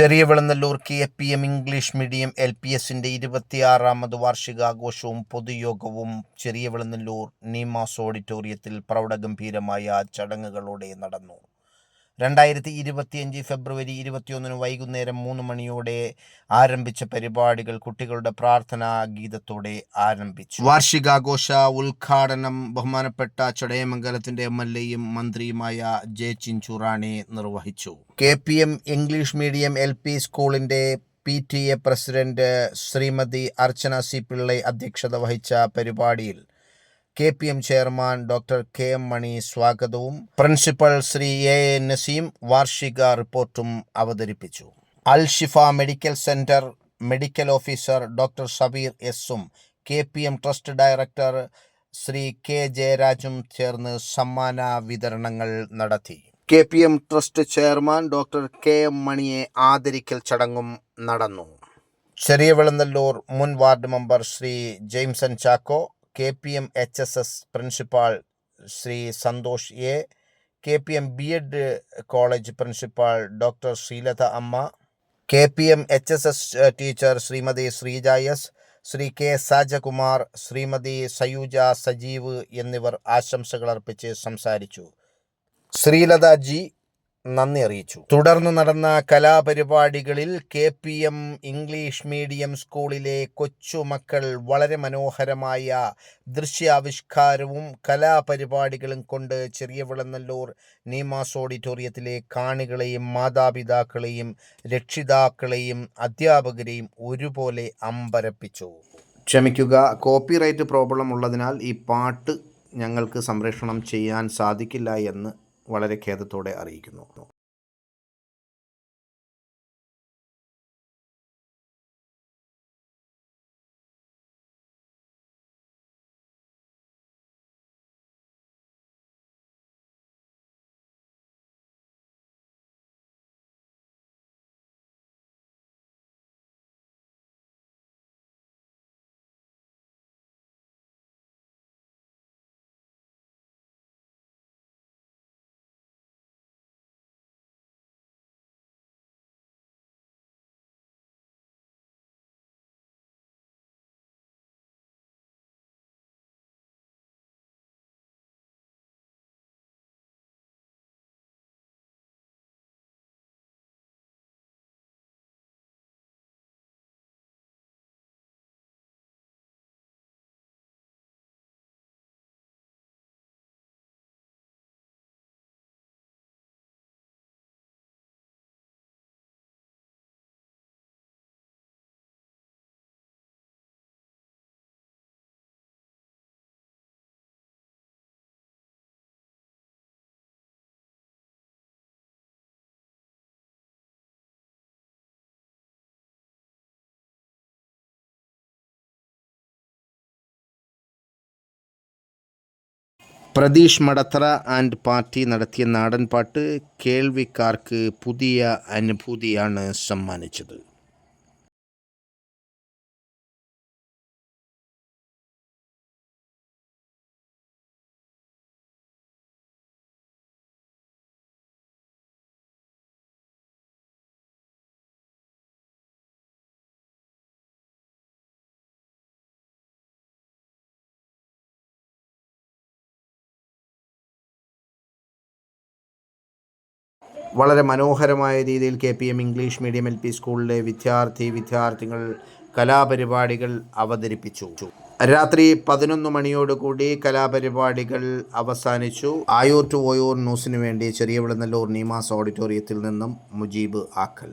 ചെറിയ Velunnallur KPM English medium LPSന്റെ 26ാമത് വാർഷികാഘോഷവും പൊതുയോഗവും ചെറിയ വെളുന്നല്ലൂർ നീമാസ് ഓഡിറ്റോറിയത്തിൽ പ്രൗഢഗംഭീരമായ ചടങ്ങുകളോടെ നടന്നു. 2025 ഫെബ്രുവരി 21 വൈകുന്നേരം 3 മണിയോടെ ആരംഭിച്ച പരിപാടികൾ കുട്ടികളുടെ പ്രാർത്ഥനാ ഗീതത്തോടെ ആരംഭിച്ചു. വാർഷികാഘോഷ ഉദ്ഘാടനം ബഹുമാനപ്പെട്ട ചടയമംഗലത്തിന്റെ MLAയും മന്ത്രിയുമായ ജെ ചിഞ്ചുറാണി നിർവഹിച്ചു. KPM ഇംഗ്ലീഷ് മീഡിയം LP സ്കൂളിന്റെ PTA president Shrimati Archana C. Pillai അധ്യക്ഷത വഹിച്ച പരിപാടിയിൽ KPM chairman doctor KM Mani സ്വാഗതവും പ്രിൻസിപ്പൽ ശ്രീ A. നസീം വാർഷിക റിപ്പോർട്ടും അവതരിപ്പിച്ചു. Al Shifa medical centre medical officer doctor Sabeer എസും KPM trust director Shri K. ജയരാജും ചേർന്ന് സമ്മാന വിതരണങ്ങൾ നടത്തി. KPM trust chairman doctor KM മണിയെ ആദരിക്കൽ ചടങ്ങും നടന്നു. ചെറിയ വെളുന്നല്ലൂർ മുൻ ward member Shri Jameson Chacko, KPM HSS principal Shri Santhosh A, KPM B.Ed college principal doctor Sreelatha Amma, KPM HSS teacher Shrimati Sreeja S, Shri K. Sajakumar, Shrimati Sayooja Sajeev എന്നിവർ ആശംസകൾ അർപ്പിച്ച് സംസാരിച്ചു. ശ്രീലത G നന്ദി അറിയിച്ചു. തുടർന്ന് നടന്ന കലാപരിപാടികളിൽ KPM ഇംഗ്ലീഷ് മീഡിയം സ്കൂളിലെ കൊച്ചുമക്കൾ വളരെ മനോഹരമായ ദൃശ്യാവിഷ്കാരവും കലാപരിപാടികളും കൊണ്ട് ചെറിയ വെളുന്നല്ലൂർ നീമാസ് ഓഡിറ്റോറിയത്തിലെ കാണികളെയും മാതാപിതാക്കളെയും രക്ഷിതാക്കളെയും അധ്യാപകരെയും ഒരുപോലെ അമ്പരപ്പിച്ചു. ക്ഷമിക്കുക, കോപ്പിറൈറ്റ് പ്രോബ്ലം ഉള്ളതിനാൽ ഈ പാട്ട് ഞങ്ങൾക്ക് സംപ്രേഷണം ചെയ്യാൻ സാധിക്കില്ല എന്ന് വളരെ ഖേദത്തോടെ അറിയിക്കുന്നു. പ്രതീഷ് മടത്തറ ആൻഡ് പാർട്ടി നടത്തിയ നാടൻപാട്ട് കേൾവിക്കാർക്ക് പുതിയ അനുഭൂതിയാണ് സമ്മാനിച്ചത്. വളരെ മനോഹരമായ രീതിയിൽ KPM ഇംഗ്ലീഷ് മീഡിയം LP സ്കൂളിലെ വിദ്യാർത്ഥികൾ കലാപരിപാടികൾ അവതരിപ്പിച്ചു. രാത്രി 11 മണിയോടുകൂടി കലാപരിപാടികൾ അവസാനിച്ചു. ആയൂർ ടു ഓയൂർ ന്യൂസിനു വേണ്ടി ചെറിയ വെളുന്നല്ലൂർ നീമാസ് ഓഡിറ്റോറിയത്തിൽ നിന്നും മുജീബ് ആക്കൽ.